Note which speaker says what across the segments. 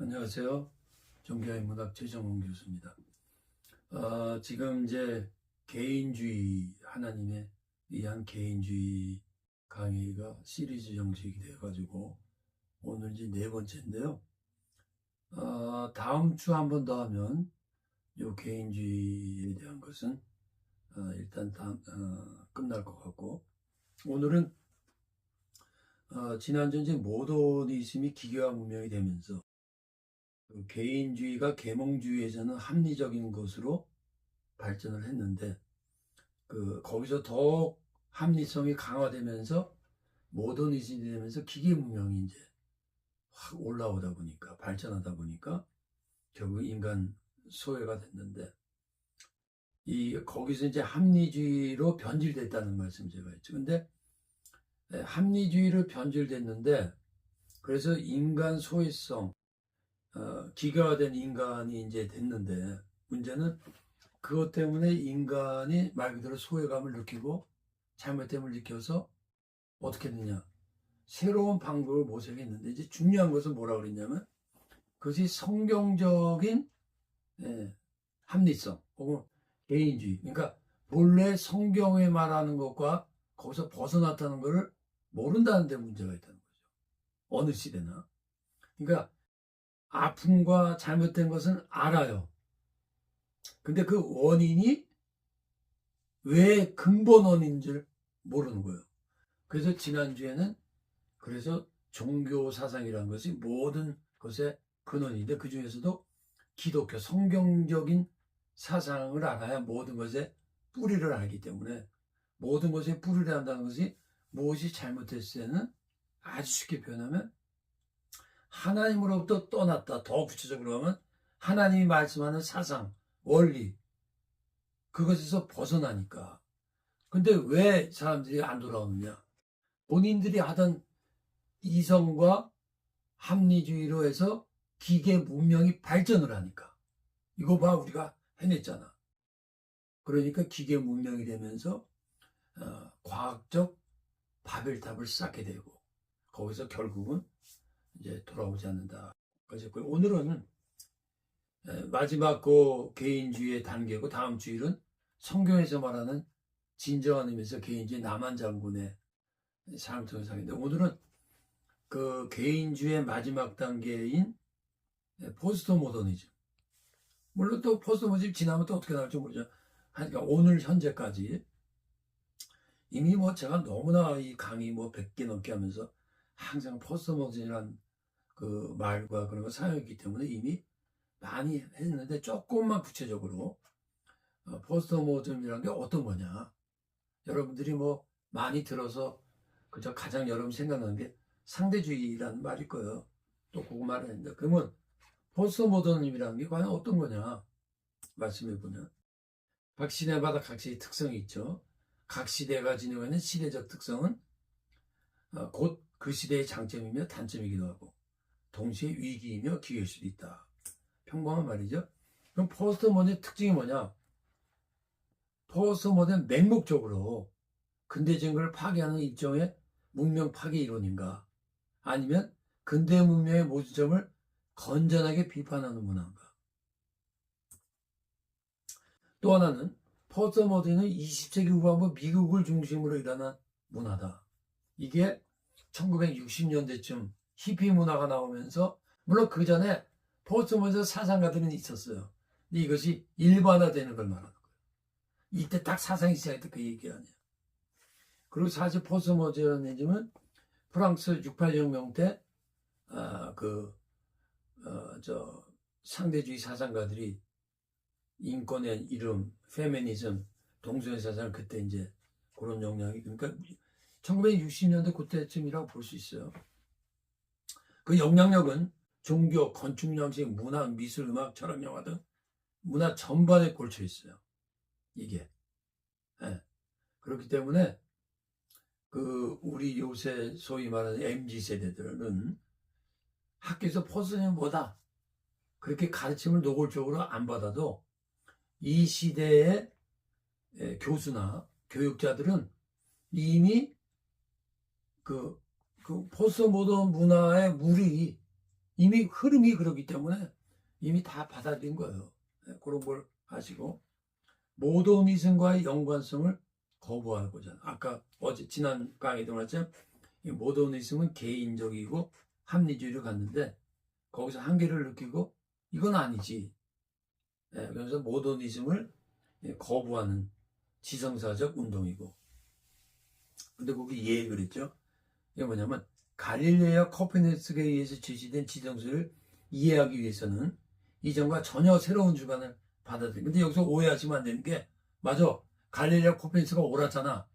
Speaker 1: 안녕하세요. 종교의 문학 최정훈 교수입니다. 지금 이제 개인주의, 하나님에 의한 개인주의 강의가 시리즈 형식이 돼가지고 오늘 이제 네 번째인데요. 다음 주 한 번 더 하면 이 개인주의에 대한 것은 일단 끝날 것 같고, 오늘은 지난주 이제 모더니즘이 기계화 문명이 되면서 개인주의가 계몽주의에서는 합리적인 것으로 발전을 했는데, 거기서 더욱 합리성이 강화되면서 모더니즘이 되면서 기계 문명이 이제 확 올라오다 보니까, 발전하다 보니까 결국 인간 소외가 됐는데, 거기서 이제 합리주의로 변질됐다는 말씀 제가 했죠. 근데 합리주의로 변질됐는데, 그래서 인간 소외성, 기계화된 인간이 이제 됐는데, 문제는 그것 때문에 인간이 말 그대로 소외감을 느끼고 잘못됨을 느껴서 어떻게 되냐, 새로운 방법을 모색했는데, 이제 중요한 것은 뭐라고 그랬냐면, 그것이 성경적인 합리성 혹은 개인주의, 그러니까 본래 성경에 말하는 것과 거기서 벗어났다는 것을 모른다는 데 문제가 있다는 거죠. 어느 시대나. 그러니까 아픔과 잘못된 것은 알아요. 근데 그 원인이 왜 근본 원인인 줄 모르는 거예요. 그래서 지난주에는, 그래서 종교 사상이라는 것이 모든 것의 근원인데, 그 중에서도 기독교 성경적인 사상을 알아야 모든 것의 뿌리를 알기 때문에, 모든 것의 뿌리를 한다는 것이 무엇이 잘못됐을 때는 아주 쉽게 표현하면 하나님으로부터 떠났다. 더 구체적으로 하면 하나님이 말씀하는 사상, 원리, 그것에서 벗어나니까. 근데 왜 사람들이 안 돌아오느냐? 본인들이 하던 이성과 합리주의로 해서 기계 문명이 발전을 하니까. 이거 봐, 우리가 해냈잖아. 그러니까 기계 문명이 되면서 과학적 바벨탑을 쌓게 되고, 거기서 결국은 이제 돌아오지 않는다. 그래서 오늘은 마지막 그 개인주의의 단계고, 다음 주일은 성경에서 말하는 진정한 의미에서 개인주의 남한 장군의 삶을 통해서 하는데, 오늘은 그 개인주의의 마지막 단계인 포스트 모더니즘. 물론 또 포스트 모더니즘 지나면 또 어떻게 나올지 모르죠. 그러니까 오늘 현재까지 이미 뭐 제가 너무나 이 강의 뭐 100개 넘게 하면서 항상 포스트 모더니즘이란 그 말과 그런 걸 사용했기 때문에 이미 많이 했는데, 조금만 구체적으로 포스트 모더니즘이라는 게 어떤 거냐. 여러분들이 뭐 많이 들어서 그저 가장 여러분 생각나는 게 상대주의라는 말일 거예요. 또 그거 말을 했는데, 그러면 포스트 모더니즘이라는 게 과연 어떤 거냐 말씀해 보면, 각 시대마다 각시의 특성이 있죠. 각 시대가 지니고 있는 시대적 특성은 곧 그 시대의 장점이며 단점이기도 하고, 동시에 위기이며 기회일 수도 있다. 평범한 말이죠. 그럼 포스트 모더니즘의 특징이 뭐냐? 포스트 모더니즘은 맹목적으로 근대적인 걸 파괴하는 일종의 문명 파괴 이론인가, 아니면 근대 문명의 모든 점을 건전하게 비판하는 문화인가. 또 하나는 포스트 모더니즘은 20세기 후반부 미국을 중심으로 일어난 문화다. 이게 1960년대쯤 히피 문화가 나오면서, 물론 그 전에 포스트 모더니즘 사상가들은 있었어요. 근데 이것이 일반화되는 걸 말하는 거예요. 이때 딱 사상이 시작했던 그 얘기 아니야. 그리고 사실 포스트 모더니즘은 프랑스 68혁명 때 상대주의 사상가들이 인권의 이름, 페미니즘, 동성애 사상, 그때 이제 그런 영향이, 그러니까 1960년대 그때쯤이라고 볼 수 있어요. 그 영향력은 종교, 건축 양식, 문학, 미술, 음악, 철학, 영화 등 문화 전반에 걸쳐 있어요. 이게. 예. 그렇기 때문에 우리 요새 소위 말하는 MZ 세대들은 학교에서 포스는 뭐다, 그렇게 가르침을 노골적으로 안 받아도 이 시대의 교수나 교육자들은 이미 그 포스트 모던 문화의 물이 이미 흐름이 그러기 때문에 이미 다 받아들인 거예요. 그런 걸 하시고, 모더니즘과의 연관성을 거부하고자. 아까 지난 강의도 말했지만 모더니즘은 개인적이고 합리주의를 갖는데 거기서 한계를 느끼고 이건 아니지. 그래서 모더니즘을 거부하는 지성사적 운동이고. 근데 거기 예를 했죠. 이게 뭐냐면 갈릴레오와 코페르니쿠스에 의해서 제시된 지정설을 이해하기 위해서는 이전과 전혀 새로운 주관을 받아들여. 근데 여기서 오해하시면 안 되는 게, 맞아, 갈릴레오 코페르니쿠스가 옳았잖아.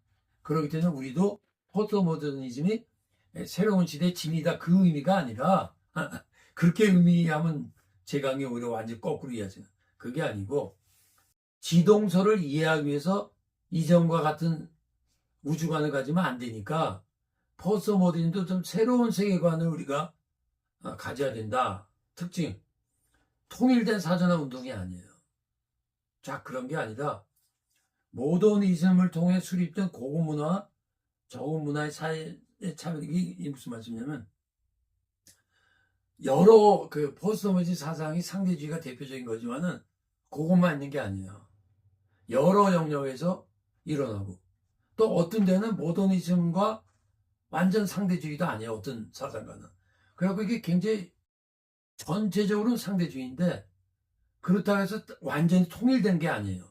Speaker 1: 그렇기 때문에 우리도 포스트모더니즘이 새로운 시대의 진이다, 그 의미가 아니라 그렇게 의미하면 제 강의 오히려 완전 거꾸로 이해하죠. 그게 아니고 지동설을 이해하기 위해서 이전과 같은 우주관을 가지면 안 되니까 포스트모더니즘도 좀 새로운 세계관을 우리가 가져야 된다. 특징, 통일된 사전화 운동이 아니에요. 자, 그런 게 아니라 모더니즘을 통해 수립된 고급 문화, 저급 문화의 사이의 차별. 이게 무슨 말씀이냐면, 여러 그 포스트모더니즘 사상이 상대주의가 대표적인 거지만은 그것만 있는 게 아니에요. 여러 영역에서 일어나고, 또 어떤 데는 모더니즘과 완전 상대주의도 아니에요. 어떤 사상가는. 그래갖고 이게 굉장히 전체적으로는 상대주의인데 그렇다고 해서 완전히 통일된 게 아니에요.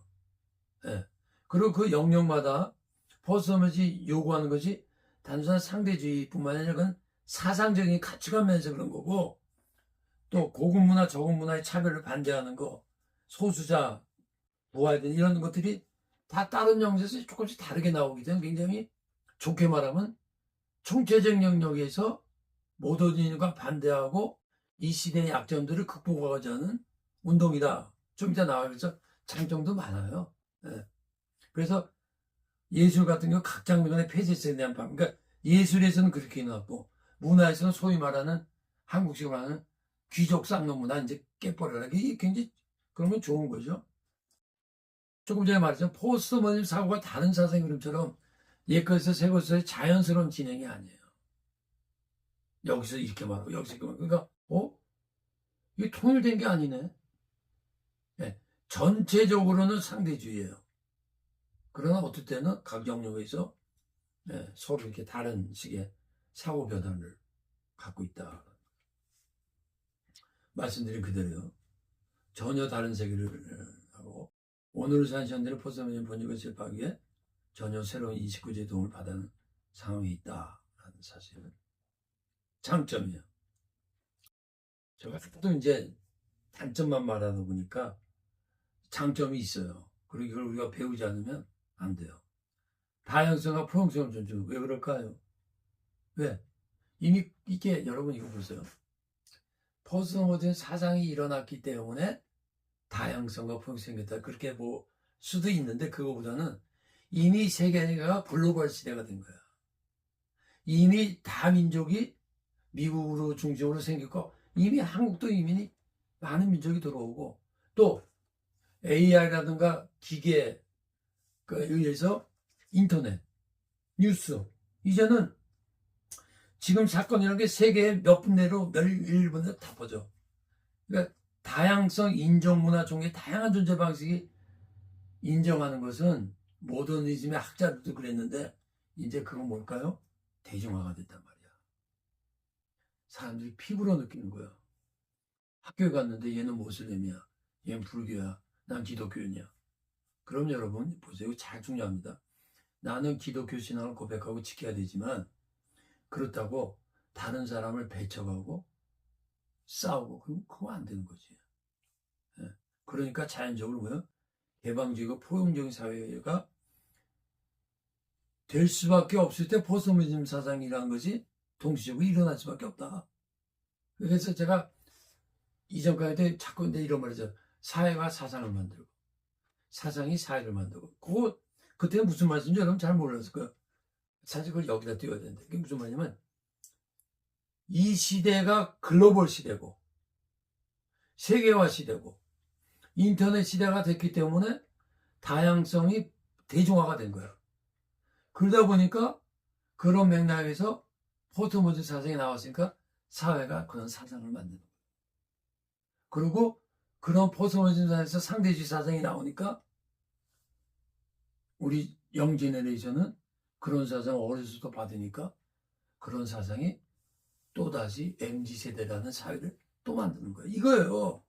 Speaker 1: 예. 그리고 그 영역마다 포스트모더니즘이 요구하는 것이 단순한 상대주의뿐만 아니라 그건 사상적인 가치관 면에서 그런 거고, 또 고급 문화, 저급 문화의 차별을 반대하는 거, 소수자, 부활된 이런 것들이 다 다른 영역에서 조금씩 다르게 나오기 때문에 굉장히 좋게 말하면 총체적 영역에서 모더니즘과 반대하고 이 시대의 약점들을 극복하고자 하는 운동이다. 좀 이따 나와요. 그래서 장점도 많아요. 예. 그래서 예술 같은 경우 각 장르간의 폐쇄성에 대한 방. 그러니까 예술에서는 그렇게 해놨고, 문화에서는 소위 말하는 한국식으로 하는 귀족 쌍놈 문화 이제 깨버려라. 이게 굉장히 그러면 좋은 거죠. 조금 전에 말했지만 포스트모더니즘 사고가 다른 사상의 흐름처럼 옛것에서 새것에서의 자연스러운 진행이 아니에요. 여기서 이렇게 말하고 여기서 이렇게 말하고. 그러니까 이게 통일된 게 아니네. 네. 전체적으로는 상대주의예요. 그러나 어떨 때는 각 영역에서 서로 이렇게 다른 식의 사고 변화를 갖고 있다. 말씀드린 그대로요. 전혀 다른 세계를 하고 오늘을 사는 현대를 포스트모더니즘 번역을 실패하기에 전혀 새로운 인식구조의 도움을 받는 상황에 있다라는 사실은 장점이에요. 제가 또 이제 단점만 말하다 보니까 장점이 있어요. 그리고 이걸 우리가 배우지 않으면 안 돼요. 다양성과 포용성을 존중. 왜 그럴까요? 왜? 이미 이게 여러분 이거 보세요. 포스트모더니즘 사상이 일어났기 때문에 다양성과 포용성이 생겼다. 그렇게 뭐 수도 있는데 그거보다는 이미 세계가 글로벌 시대가 된 거야. 이미 다민족이 미국으로 중심으로 생겼고 이미 한국도 이미 많은 민족이 들어오고 또 AI라든가 기계에 의해서 인터넷, 뉴스 이제는 지금 사건이라는 게 세계에 몇 분내로 몇 일분에 다 퍼져. 그러니까 다양성, 인종, 문화, 종의 다양한 존재 방식이 인정하는 것은 모더니즘의 학자들도 그랬는데 이제 그건 뭘까요? 대중화가 됐단 말이야. 사람들이 피부로 느끼는 거야. 학교에 갔는데 얘는 모슬렘이야. 얘는 불교야. 난 기독교인이야. 그럼 여러분 보세요. 잘 중요합니다. 나는 기독교 신앙을 고백하고 지켜야 되지만 그렇다고 다른 사람을 배척하고 싸우고 그거 안 되는 거지. 예. 그러니까 자연적으로 뭐요? 개방적이고 포용적인 사회가 될 수밖에 없을 때 포스트모더니즘 사상이라는 것이 동시적으로 일어날 수밖에 없다. 그래서 제가 이전 강의 때 자꾸 근데 이런 말이죠. 사회가 사상을 만들고 사상이 사회를 만들고 그때는 무슨 말씀인지 여러분 잘 몰랐을 거예요. 사실 그걸 여기다 띄워야 되는데 그게 무슨 말이냐면 이 시대가 글로벌 시대고 세계화 시대고 인터넷 시대가 됐기 때문에 다양성이 대중화가 된 거예요. 그러다 보니까 그런 맥락에서 포스트모더니즘 사상이 나왔으니까 사회가 그런 사상을 만드는 거예요. 그리고 그런 포스모der니즘 사회에서 상대주의 사상이 나오니까 우리 영제네레이션은 그런 사상을 어려서부터 받으니까 그런 사상이 또다시 MZ세대라는 사회를 또 만드는 거예요. 이거예요.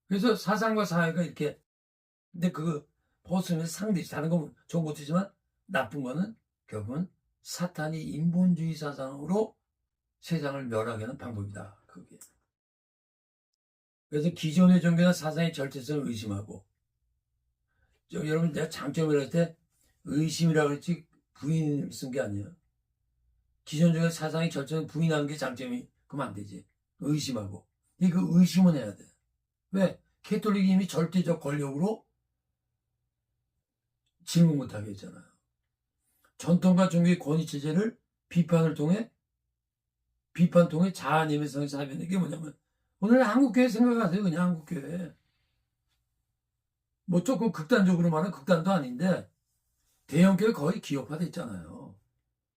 Speaker 1: 그래서 사상과 사회가 이렇게, 근데 그 포스는 상대지, 다른 건 좋은 것이지만 나쁜 거는 결국은 사탄이 인본주의 사상으로 세상을 멸하게 하는 방법이다. 그게. 그래서 기존의 종교나 사상의 절대성을 의심하고, 여러분 내가 장점이라 할 때 의심이라고 했지 부인을 쓴 게 아니에요. 기존 종교 사상의 절대성을 부인하는 게 장점이, 그러면 안 되지. 의심하고. 그 의심은 해야 돼. 왜? 캐톨릭이 이미 절대적 권력으로 질문 못하게 했잖아요. 전통과 종교의 권위체제를 비판 통해 자아님에서 사변하는 게 뭐냐면, 오늘 한국교회 생각하세요. 그냥 한국교회. 뭐 조금 극단적으로 말하면 극단도 아닌데, 대형교회 거의 기업화됐잖아요.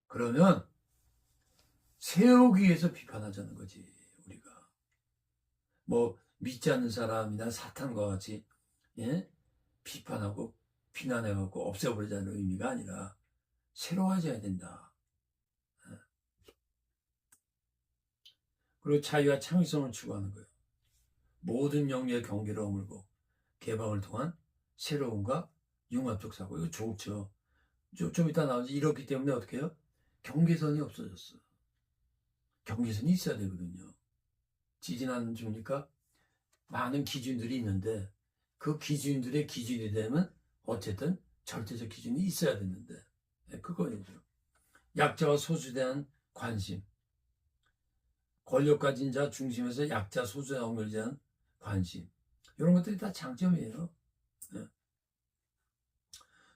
Speaker 1: 그러면 세우기 위해서 비판하자는 거지, 우리가. 뭐 믿지 않는 사람이나 사탄과 같이, 예? 비판하고 비난해갖고 없애버리자는 의미가 아니라 새로워져야 된다. 그리고 자유와 창의성을 추구하는 거예요. 모든 영역의 경계를 허물고 개방을 통한 새로움과 융합적 사고. 이거 좋죠. 좀 이따 나오지. 이렇기 때문에 어떻게 해요? 경계선이 없어졌어. 경계선이 있어야 되거든요. 지진하는 중이니까 많은 기준들이 있는데, 그 기준들의 기준이 되면 어쨌든 절대적 기준이 있어야 되는데, 그거죠. 약자와 소수에 대한 관심, 권력 가진 자 중심에서 약자 소수에 연결에 대한 관심, 이런 것들이 다 장점이에요.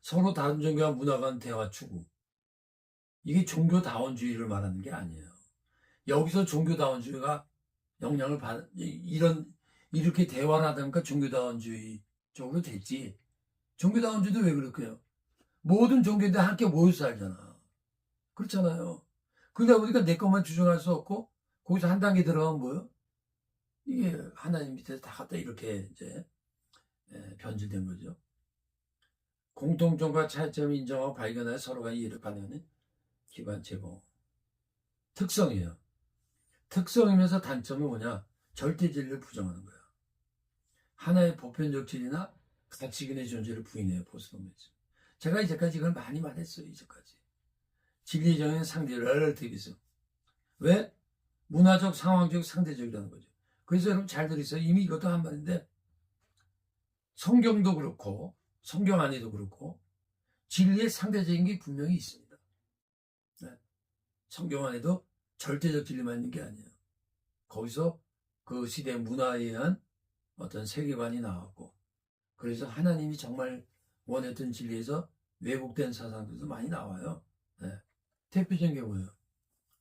Speaker 1: 서로 다른 종교와 문화 간 대화 추구. 이게 종교다원주의를 말하는 게 아니에요. 여기서 종교다원주의가 영향을 이렇게 대화를 하다 보니까 종교다원주의 쪽으로 됐지. 종교다원주의도 왜 그럴까요? 모든 종교인데 함께 모여서 살잖아. 그렇잖아요. 그러다 보니까 내 것만 주장할 수 없고, 거기서 한 단계 들어가면 뭐요? 이게 하나님 밑에서 다 갖다 이렇게 이제 변질된 거죠. 공통점과 차이점을 인정하고 발견하여 서로가 이해를 가능하는 기반 제공. 특성이에요. 특성이면서 단점은 뭐냐? 절대 진리를 부정하는 거야. 하나의 보편적 진리나 가치근의 존재를 부인해요. 포스트모더니즘. 제가 이제까지 이걸 많이 말했어요. 이제까지. 진리적인 상대, 렐러티비즘. 왜? 문화적, 상황적, 상대적이라는 거죠. 그래서 여러분 잘 들으세요. 이미 이것도 한 말인데, 성경도 그렇고 성경 안에도 그렇고 진리의 상대적인 게 분명히 있습니다. 네. 성경 안에도 절대적 진리만 있는 게 아니에요. 거기서 그 시대 문화에 의한 어떤 세계관이 나왔고, 그래서 하나님이 정말 원했던 진리에서 왜곡된 사상들도 많이 나와요. 네. 대표적인 게 뭐예요?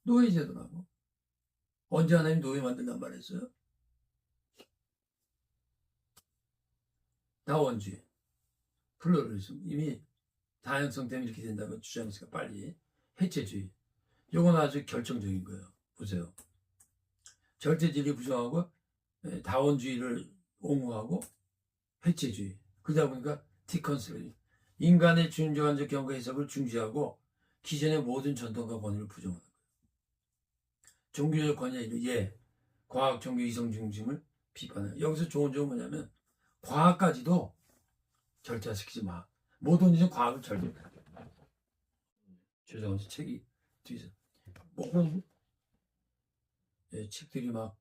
Speaker 1: 노예제도라고. 언제 하나님 노예 만든단 말했어요? 다원주의, 플루러리즘, 이미 다양성 때문에 이렇게 된다고 주장했으니까 빨리. 해체주의, 이건 아주 결정적인 거예요. 보세요. 절대 진리 부정하고 다원주의를 옹호하고 해체주의. 그러다 보니까 디컨스트러기, 인간의 준주관적 경과 해석을 중시하고 기존의 모든 전통과 권위를 부정하는 거예요. 종교적 권위의 예, 과학, 종교, 이성 중심을 비판해요. 여기서 좋은 점은 뭐냐면 과학까지도 절대화시키지 마. 모든 과학을 절대. 최정원 씨 책이 뒤에서 모든 책들이 막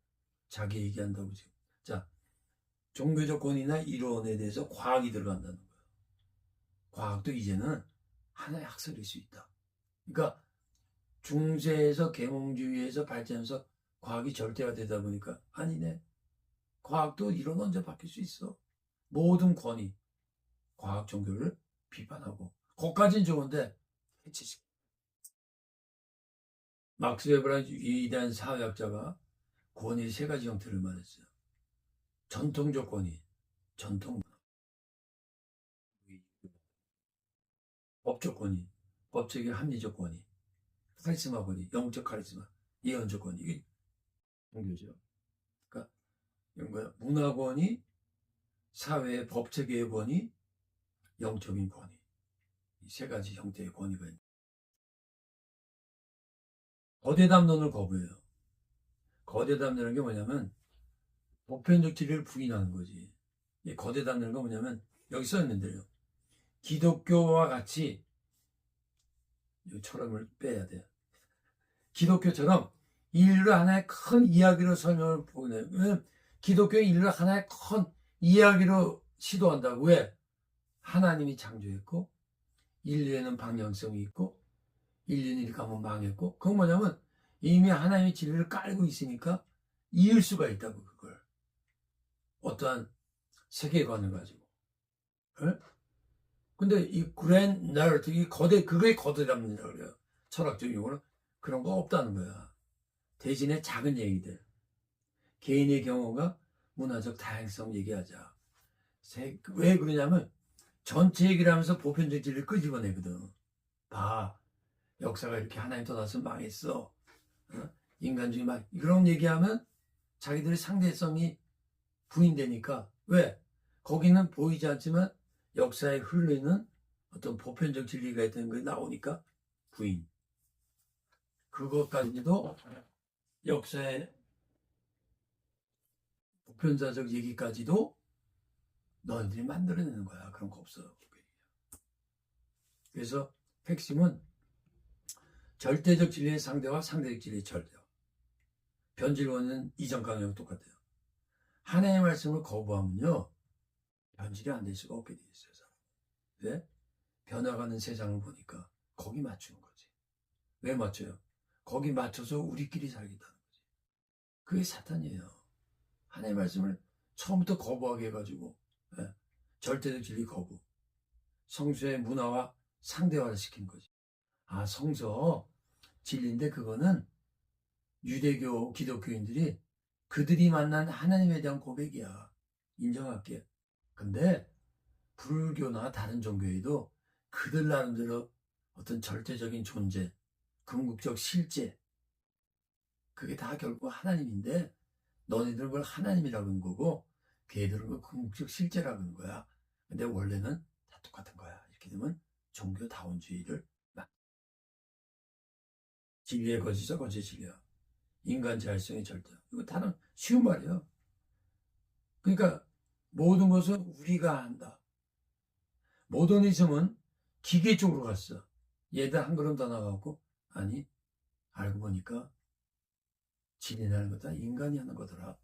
Speaker 1: 자기 얘기한다고 지금. 자, 종교적 권위나 이론에 대해서 과학이 들어간다는 거예요. 과학도 이제는 하나의 학설일 수 있다. 그러니까 중세에서 계몽주의에서 발전해서 과학이 절대가 되다 보니까 아니네. 과학도 이론 언제 바뀔 수 있어. 모든 권위, 과학 종교를 비판하고, 거기까지는 좋은데 해치식. 막스 웨버라는 위대한 사회학자가 권위의 세 가지 형태를 말했어요. 전통적 권위, 전통 법적 권위, 법적인 합리적 권위, 카리스마 권위, 영적 카리스마, 예언적 권위. 종교죠. 그러니까 이런 거야. 문화권위, 사회의 법체계의 권위, 영적인 권위. 이 세 가지 형태의 권위가 있는. 거대담론을 거부해요. 거대담론이라는 게 뭐냐면 보편적 진리를 부인하는 거지. 이 거대담론은 뭐냐면 여기 써 있는데요. 기독교와 같이 이 철학을 빼야 돼요. 기독교처럼 인류를 하나의 큰 이야기로 설명을 보내요. 왜냐면 기독교는 인류를 하나의 큰 이야기로 시도한다고. 왜? 하나님이 창조했고 인류에는 방향성이 있고 인류는 이렇게 하면 망했고, 그건 뭐냐면 이미 하나님의 진리를 깔고 있으니까 이을 수가 있다고. 그걸 어떠한 세계관을 가지고. 에? 근데 이 그랜 나르트, 이 거대, 그게 거대랍니다 그래요. 철학적 용어는. 그런 거 없다는 거야. 대신에 작은 얘기들, 개인의 경험과 문화적 다양성 얘기하자. 왜 그러냐면 전체 얘기를 하면서 보편적 진리를 끄집어내거든. 봐, 역사가 이렇게 하나님 떠나서 망했어. 인간주의 막 이런 얘기하면 자기들의 상대성이 부인되니까. 왜? 거기는 보이지 않지만 역사에 흘러있는 어떤 보편적 진리가 있다는 게 나오니까 부인. 그것까지도 역사의 보편사적 얘기까지도 너희들이 만들어내는 거야. 그런 거 없어. 그래서 핵심은 절대적 진리의 상대와 상대적 진리의 절대. 변질원은 이전 강령과 똑같아요. 하나님의 말씀을 거부하면요, 변질이 안 될 수가 없게 돼 있어요. 왜? 변화가는 세상을 보니까 거기 맞추는 거지. 왜 맞춰요? 거기 맞춰서 우리끼리 살겠다는 거지. 그게 사탄이에요. 하나님의 말씀을 처음부터 거부하게 해가지고, 예? 절대적 진리 거부. 성서의 문화와 상대화를 시킨 거지. 아, 성서 진리인데 그거는 유대교 기독교인들이 그들이 만난 하나님에 대한 고백이야. 인정할게. 근데 불교나 다른 종교에도 그들 나름대로 어떤 절대적인 존재, 궁극적 실제, 그게 다 결국 하나님인데 너희들은 그걸 하나님이라고 하는 거고 걔들은 그걸 궁극적 실제라고 하는 거야. 근데 원래는 다 똑같은 거야. 이렇게 되면 종교다원주의를 진리의 거짓이자 거짓 진리야. 인간 자율성의 절대. 이거 다른 쉬운 말이에요. 그러니까 모든 것은 우리가 한다. 모더니즘은 기계 쪽으로 갔어. 얘들 한 걸음 더 나가고, 아니, 알고 보니까 진리라는 것도 인간이 하는 거더라.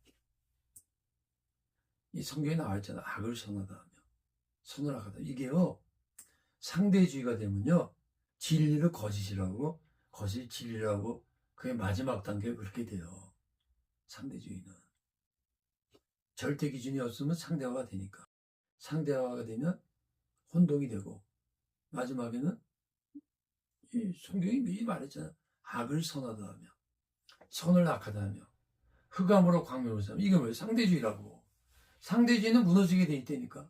Speaker 1: 이 성경에 나와 있잖아. 악을 선하다 하며 선을 악하다. 이게요, 상대주의가 되면요, 진리를 거짓이라고, 거짓 진리라고, 그게 마지막 단계가 그렇게 돼요. 상대주의는. 절대 기준이 없으면 상대화가 되니까. 상대화가 되면 혼동이 되고, 마지막에는 이 성경이 미리 말했잖아. 악을 선하다 하며, 선을 악하다 하며, 흑암으로 광명을 삼으며. 이게 뭐예요? 상대주의라고. 상대주의는 무너지게 돼 있다니까.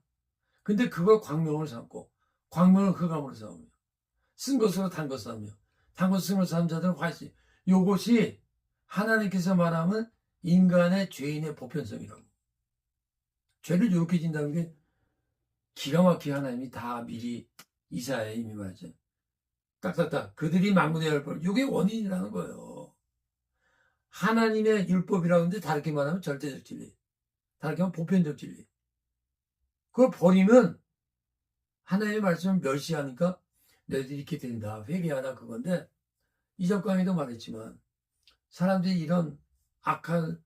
Speaker 1: 근데 그걸 광명을 삼고, 광명을 흑암으로 삼으며, 쓴 것으로 단 것을 하며, 단 것을 쓴 것을 삼는 자들은 화이시. 요것이 하나님께서 말하면 인간의 죄인의 보편성이라고. 죄를 이렇게 진다는 게 기가 막히게 하나님이 다 미리 이사야에 이미 말했잖아요. 딱딱딱. 그들이 망군의 율법. 이게 원인이라는 거예요. 하나님의 율법이라고 하는데 다르게 말하면 절대적 진리. 다르게 하면 보편적 진리. 그걸 버리면 하나님의 말씀을 멸시하니까 너희들이 이렇게 된다. 회개하다 그건데 이전 강의도 말했지만 사람들이 이런 악한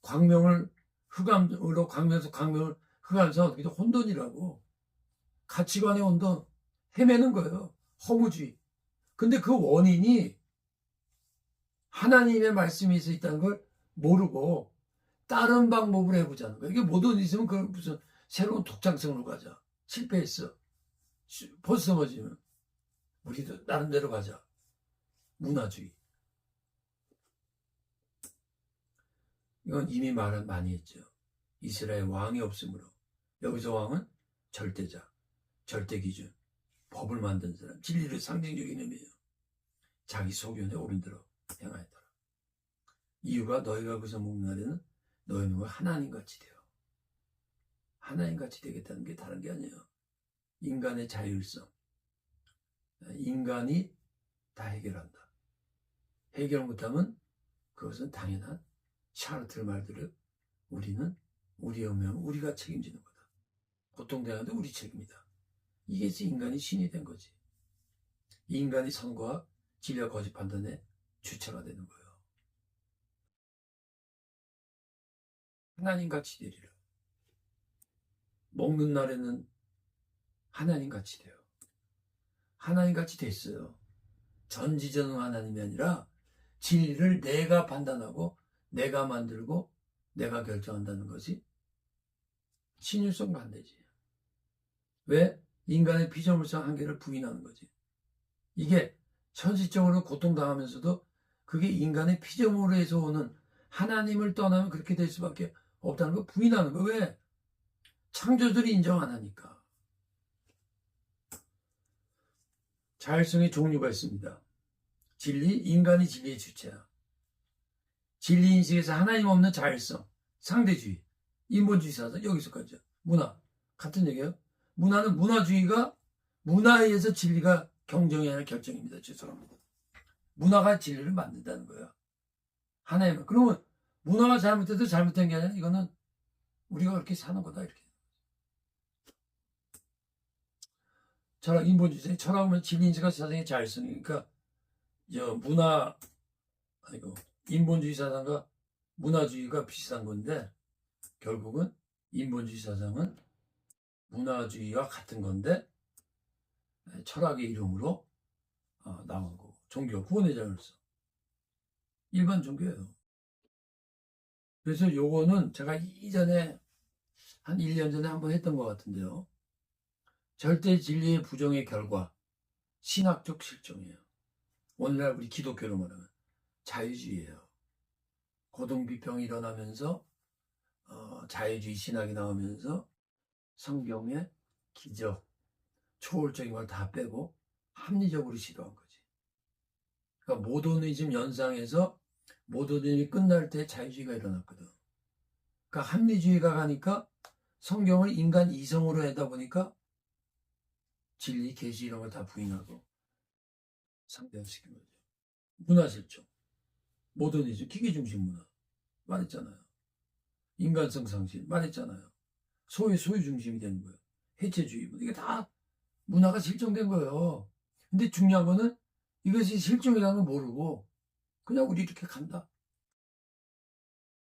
Speaker 1: 광명을 흑암으로 광명에서 광명을 흑암에서 어떻게 혼돈이라고. 가치관의 혼돈. 헤매는 거예요. 허무주의. 근데 그 원인이 하나님의 말씀이 있다는 걸 모르고 다른 방법으로 해보자는 거야. 이게 모더니즘은 그 무슨 새로운 독창성으로 가자. 실패했어. 벌써 넘어지면 우리도 나름대로 가자. 문화주의. 이건 이미 말을 많이 했죠. 이스라엘 왕이 없으므로. 여기서 왕은 절대자, 절대기준, 법을 만든 사람, 진리를 상징적인 의미예요. 자기 소견에 옳은 대로 행하였더라. 이유가 너희가 그저 먹는 날에는 너희는 하나님같이 되어. 하나님같이 되겠다는 게 다른 게 아니에요. 인간의 자율성. 인간이 다 해결한다. 해결 못하면 그것은 당연한 샤르트르 말대로 우리는 우리의 운명은 우리가 책임지는 거다. 고통당하는데 우리 책임이다. 이게 인간이 신이 된 거지. 인간이 선과 진리와 거짓 판단의 주체가 되는 거예요. 하나님같이 되리라. 먹는 날에는 하나님같이 돼요. 하나님같이 됐어요. 전지전능 하나님이 아니라 진리를 내가 판단하고 내가 만들고 내가 결정한다는 것이 신율성 반대지. 왜? 인간의 피조물성 한계를 부인하는 거지. 이게 현실적으로 고통당하면서도 그게 인간의 피조물에서 오는 하나님을 떠나면 그렇게 될 수밖에 없다는 걸 부인하는 거. 왜? 창조들이 인정 안 하니까. 자율성의 종류가 있습니다. 진리, 인간이 진리의 주체야. 진리인식에서 하나님 없는 자율성, 상대주의, 인본주의 사상, 여기서까지요. 문화, 같은 얘기예요. 문화는 문화주의가 문화에 의해서 진리가 경정이 아니라 결정입니다. 죄송합니다. 문화가 진리를 만든다는 거예요. 하나님. 그러면 문화가 잘못해도 잘못된 게 아니라 이거는 우리가 그렇게 사는 거다. 이렇게. 철학, 인본주의, 철학은 진리인식과 사상의 자율성이니까 문화, 아니고 인본주의 사상과 문화주의가 비슷한 건데 결국은 인본주의 사상은 문화주의와 같은 건데 철학의 이름으로 나온 거고 종교, 구원의 자율성 일반 종교예요. 그래서 요거는 제가 이전에 한 1년 전에 한번 했던 것 같은데요. 절대 진리의 부정의 결과 신학적 실종이에요. 오늘날 우리 기독교로 말하면 자유주의예요. 고등비평이 일어나면서 자유주의 신학이 나오면서 성경의 기적, 초월적인 걸 다 빼고 합리적으로 시도한 거지. 그러니까 모더니즘 연상에서 모더니즘이 끝날 때 자유주의가 일어났거든. 그러니까 합리주의가 가니까 성경을 인간 이성으로 하다 보니까 진리, 계시 이런 걸 다 부인하고 상대화시킨 거죠. 문화실종, 모더니즘, 기계중심 문화 말했잖아요. 인간성 상실 말했잖아요. 소유 중심이 되는 거예요. 해체주의 이게 다 문화가 실종된 거예요. 근데 중요한 거는 이것이 실종이라는 걸 모르고 그냥 우리 이렇게 간다.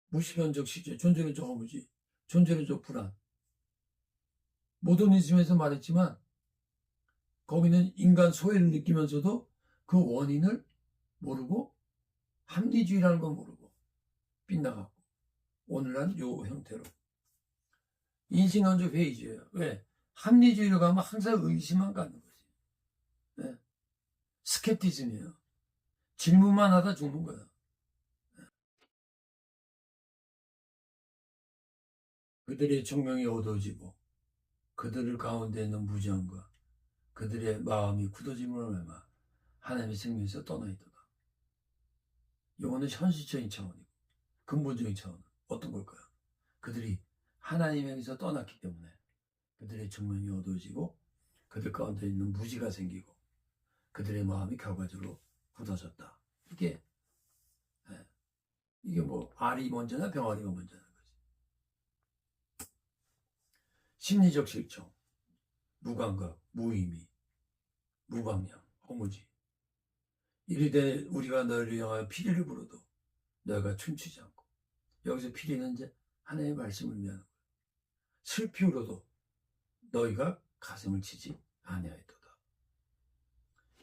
Speaker 1: 무시변적 시제, 존재론적 허무지, 존재론적 불안. 모더니즘에서 말했지만 거기는 인간 소외를 느끼면서도 그 원인을 모르고 합리주의라는 건 모르고 빗나가고 오늘날 요 형태로 인신원적 회의주의예요. 왜? 합리주의로 가면 항상 의심만 가는 거지. 네. 스캡티즘이에요. 질문만 하다 죽는 거야. 네. 그들의 청명이 어두워지고 그들 가운데 있는 무지함과 그들의 마음이 굳어짐으로 말미암아 하나님의 생명에서 떠나 있도다. 이거는 현실적인 차원이고 근본적인 차원은 어떤 걸까요? 그들이 하나님에게서 떠났기 때문에 그들의 청명이 어두워지고 그들 가운데 있는 무지가 생기고 그들의 마음이 결과적으로 굳어졌다. 이게 뭐 알이 먼저나 병아리가 먼저나 거지. 심리적 실종, 무감각, 무의미, 무방향, 허무지. 이르되 우리가 너희를 향하여 피리를 불어도 너희가 춤추지 않고 여기서 피리는 이제 하나님의 말씀을 의미하는 거예요. 슬피 울어도 너희가 가슴을 치지 아니하였도다.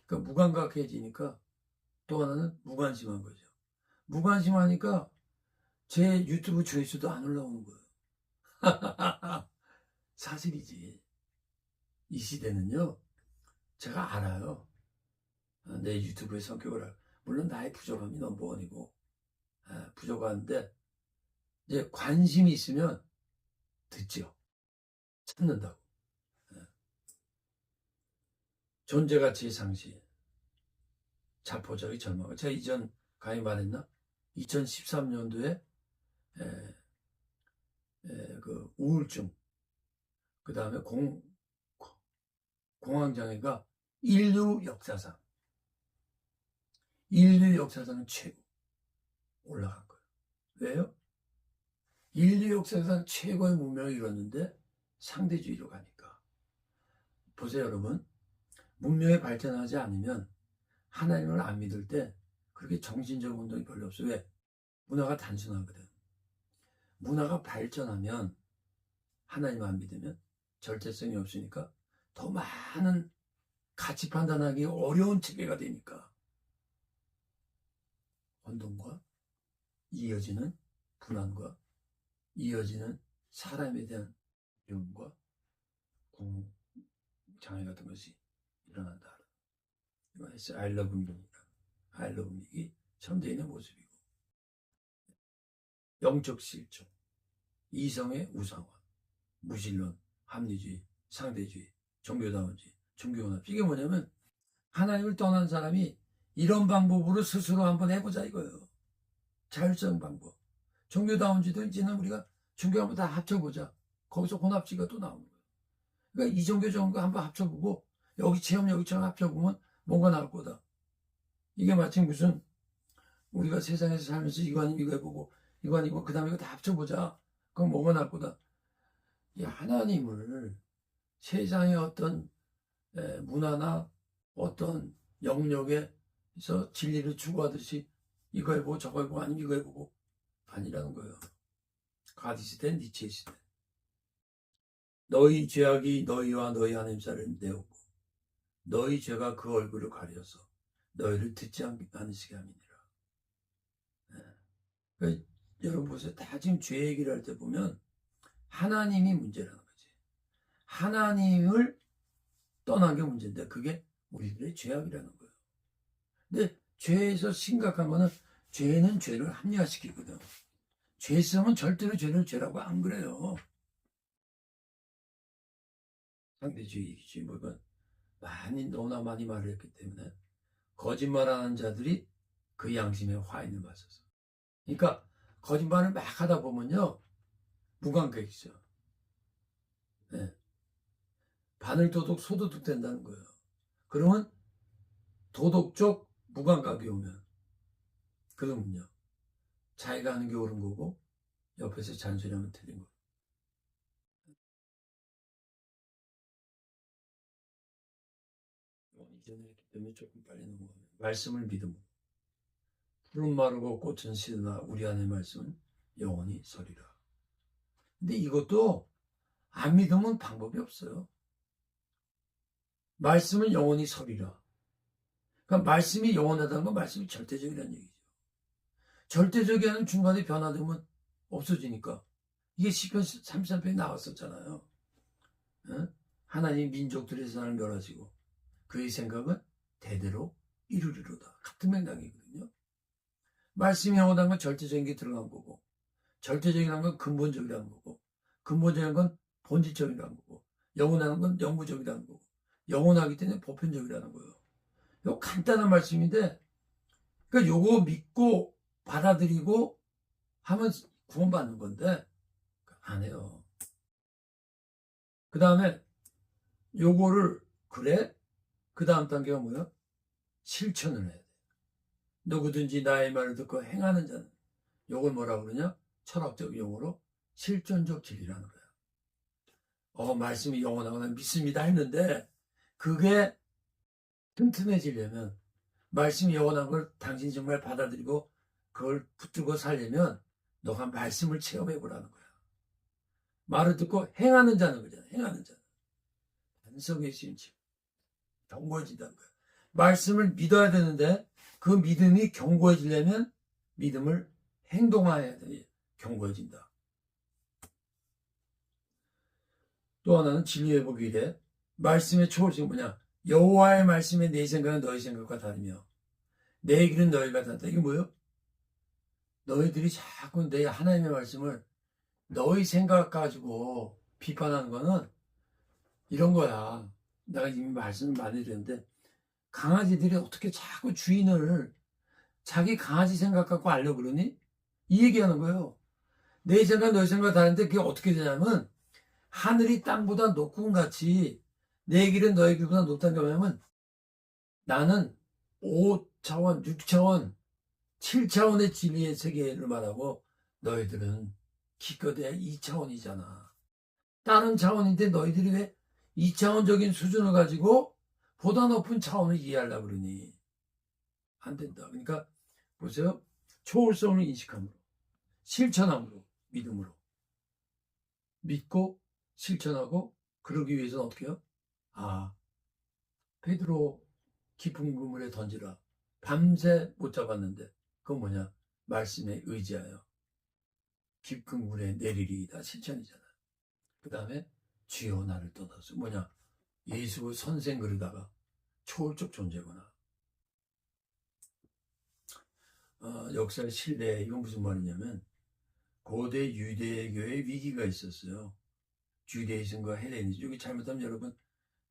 Speaker 1: 그러니까 무감각해지니까 또 하나는 무관심한 거죠. 무관심하니까 제 유튜브 조회수도 안 올라오는 거예요. 사실이지. 이 시대는요. 제가 알아요. 내 유튜브의 성격을 알아요. 물론 나의 부족함이 넘버원이고 부족한데 이제 관심이 있으면 듣죠. 찾는다고. 존재가치 상실, 자포자기 절망. 제가 이전 강의 말했나? 2013년도에 그 우울증, 그 다음에 공황장애가 인류 역사상 최고 올라간 거예요. 왜요? 인류 역사상 최고의 문명을 이뤘는데 상대주의로 가니까. 보세요, 여러분. 문명이 발전하지 않으면 하나님을 안 믿을 때 그렇게 정신적 운동이 별로 없어요. 왜? 문화가 단순하거든. 문화가 발전하면 하나님 안 믿으면 절대성이 없으니까 더 많은 가치 판단하기 어려운 체계가 되니까 혼돈과 이어지는 불안과 이어지는 사람에 대한 두려움과 장애 같은 것이 일어난다. 이거 I love me이다. I love me이 현대인의 모습이고, 영적 실종, 이성의 우상화, 무신론, 합리주의, 상대주의, 종교다원주의, 종교원합. 이게 뭐냐면 하나님을 떠난 사람이 이런 방법으로 스스로 한번 해보자 이거예요. 자율성 방법. 종교다원주의도 이제는 우리가 종교 한번 다 합쳐보자. 거기서 혼합주의가 또 나오는 거예요. 그러니까 이 종교 저종교 한번 합쳐보고 여기 체험 여기 체험 합쳐보면 뭔가 나올 거다. 이게 마치 무슨 우리가 세상에서 살면서 이거 아니면 이거 해보고 이거 아니고 그 다음에 이거 다 합쳐보자. 그럼 뭐가 나올 거다. 이 하나님을 세상의 어떤 문화나 어떤 영역에서 진리를 추구하듯이 이거 해보고 저거 해보고 아니면 이거 해보고 아니라는 거예요. 가디 시대, 니체 시대. 너희 죄악이 너희와 너희 하나님 사이를 내오고 너희 죄가 그 얼굴을 가려서 너희를 듣지 않으시게 함이니라. 그러니까 여러분 보세요. 다 지금 죄 얘기를 할 때 보면 하나님이 문제라는 거지. 하나님을 떠난 게 문제인데 그게 우리들의 죄악이라는 거예요. 근데 죄에서 심각한 거는 죄는 죄를 합리화시키거든. 죄 쓰면 절대로 죄를 죄라고 안 그래요. 상대주의, 이기주의, 뭐가 너무나 많이 말을 했기 때문에 거짓말하는 자들이 그 양심에 화인을 맞서서. 그러니까 거짓말을 막 하다 보면요 무감각이죠. 네. 바늘도둑 소도둑 된다는 거예요. 그러면 도덕적 무감각이 오면 그러면요 자기가 하는 게 옳은 거고 옆에서 잔소리하면 틀린 거예요. 이전에 했기 때문에 조금 빨리 넘어가면 말씀을 믿음으로 푸른 마르고 꽃은 시드나 우리 안의 말씀은 영원히 서리라. 근데 이것도 안 믿으면 방법이 없어요. 말씀은 영원히 서리라. 그러니까 말씀이 영원하다는 건 말씀이 절대적이라는 얘기죠. 절대적이 아닌 중간에 변화되면 없어지니까. 이게 시편 33편에 나왔었잖아요. 하나님 민족들의 세상을 멸하시고 그의 생각은 대대로 이루리로다. 같은 맥락이거든요. 말씀이 영원한 건 절대적인 게 들어간 거고 절대적이라는 건 근본적이라는 거고 근본적인 건 본질적이라는 거고 영원한 건 영구적이라는 거고 영원하기 때문에 보편적이라는 거예요. 이거 간단한 말씀인데 그러니까 요거 믿고 받아들이고 하면 구원받는 건데 안 해요. 그 다음에 요거를 그래? 그 다음 단계가 뭐야? 실천을 해야 돼. 누구든지 나의 말을 듣고 행하는 자는 요걸 뭐라 그러냐? 철학적 용어로 실존적 진리라는 거야. 말씀이 영원하고 난 믿습니다 했는데 그게 튼튼해지려면 말씀이 영원한 걸 당신이 정말 받아들이고 그걸 붙들고 살려면 너가 말씀을 체험해보라는 거야. 말을 듣고 행하는 자는 거잖아. 행하는 자는. 반석의 심지 견고해진다는 거야. 말씀을 믿어야 되는데 그 믿음이 견고해지려면 믿음을 행동해야 돼. 견고해진다. 또 하나는 진리회복 이래 말씀의 초월성이 뭐냐? 여호와의 말씀에 내 생각은 너희 생각과 다르며 내 길은 너희가 다르다. 이게 뭐예요? 너희들이 자꾸 내 하나님의 말씀을 너희 생각 가지고 비판하는 거는 이런 거야. 내가 이미 말씀을 많이 드렸는데 강아지들이 어떻게 자꾸 주인을 자기 강아지 생각 갖고 알려고 그러니? 이 얘기하는 거예요. 내 생각, 너의 생각 다른데 그게 어떻게 되냐면 하늘이 땅보다 높군 같이 내 길은 너의 길보다 높다는 게 뭐냐면 나는 5차원, 6차원, 7차원의 진리의 세계를 말하고 너희들은 기껏해야 2차원이잖아. 다른 차원인데 너희들이 왜 2차원적인 수준을 가지고 보다 높은 차원을 이해하려고 그러니? 안 된다. 그러니까 보세요. 초월성을 인식함으로, 실천함으로, 믿음으로. 믿고 실천하고 그러기 위해서는 어떻게 해요? 베드로 깊은 그물에 던지라. 밤새 못 잡았는데 그건 뭐냐? 말씀에 의지하여 깊은 물에 내리리이다. 실천이잖아. 그 다음에 주여 나를 떠나서 뭐냐? 예수 선생 그러다가 초월적 존재구나. 역사의 신뢰, 이건 무슨 말이냐면 고대 유대교의 위기가 있었어요. 주데이즘과 헬레니즘. 이게 잘못하면 여러분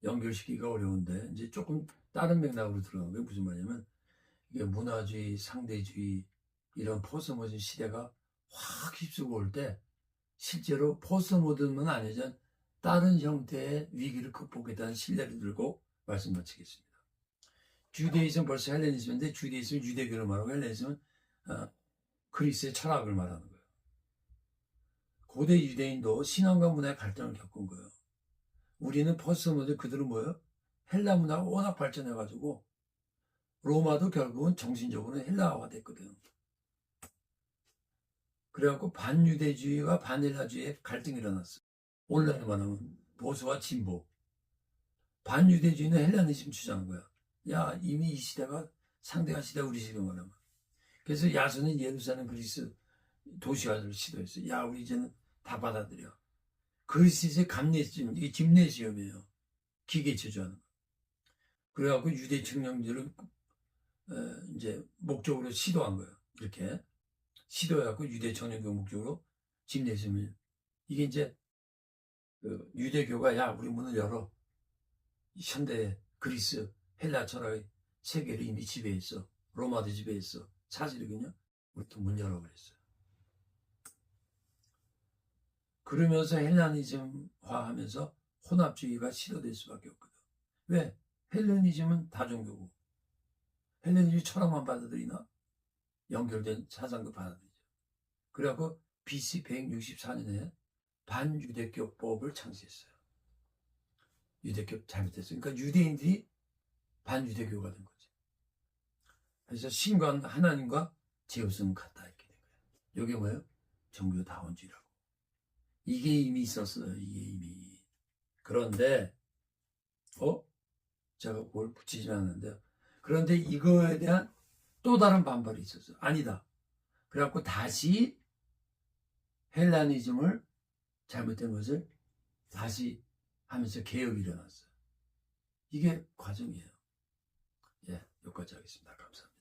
Speaker 1: 연결시키기가 어려운데 이제 조금 다른 맥락으로 들어간 게 무슨 말이냐면 이게 문화주의, 상대주의 이런 포스트모던 시대가 확 휩쓰고 올 때 실제로 포스트모던은 아니지만 다른 형태의 위기를 극복했다는 신뢰를 들고 말씀 마치겠습니다. 주데이즘 벌써 헬레니즘인데 주데이즘은 유대교를 말하고 헬레니즘은 그리스의 철학을 말하는 거예요. 고대 유대인도 신앙과 문화의 갈등을 겪은 거예요. 우리는 포스트모던 그들은 뭐예요? 헬라 문화가 워낙 발전해가지고 로마도 결국은 정신적으로 헬라화 됐거든. 그래갖고 반유대주의와 반헬라주의의 갈등이 일어났어. 오늘날로 말하면 보수와 진보. 반유대주의는 헬라니즘 주장한 거야. 야, 이미 이 시대가 상대가 시대 우리 시대 말하면. 그래서 야손은 예루살렘 그리스 도시화를 시도했어. 야, 우리 이제는 다 받아들여. 그리스의 감내시험, 이게 집내시험이에요. 기계 체조하는 거. 그래갖고 유대 청년들을 이제 목적으로 시도한 거예요. 이렇게 시도해갖고 유대 청년교 목적으로 집내시험을. 이게 이제 그 유대교가 야, 우리 문을 열어. 현대 그리스 헬라 철학의 세계를 이미 지배했어. 로마도 지배했어. 사실이군요. 우리도 문 열어 그랬어요. 그러면서 헬라니즘화하면서 혼합주의가 시도될 수밖에 없거든. 왜? 헬레니즘은 다종교고 헬레니즘 철학만 받아들이나 연결된 사상도 받아들이죠. 그래갖고 BC 164년에 반유대교법을 창시했어요. 유대교 잘못했어요. 그러니까 유대인들이 반유대교가 된 거죠. 그래서 신과 하나님과 제우스는 같다 이렇게 된 거예요. 이게 뭐예요? 종교다원주의라고. 이게 이미 있었어요. 이게 이미. 그런데 제가 뭘 붙이지 않았는데요. 그런데 이거에 대한 또 다른 반발이 있었어요. 아니다. 그래갖고 다시 헬라니즘을 잘못된 것을 다시 하면서 개혁이 일어났어요. 이게 과정이에요. 여기까지 하겠습니다. 감사합니다.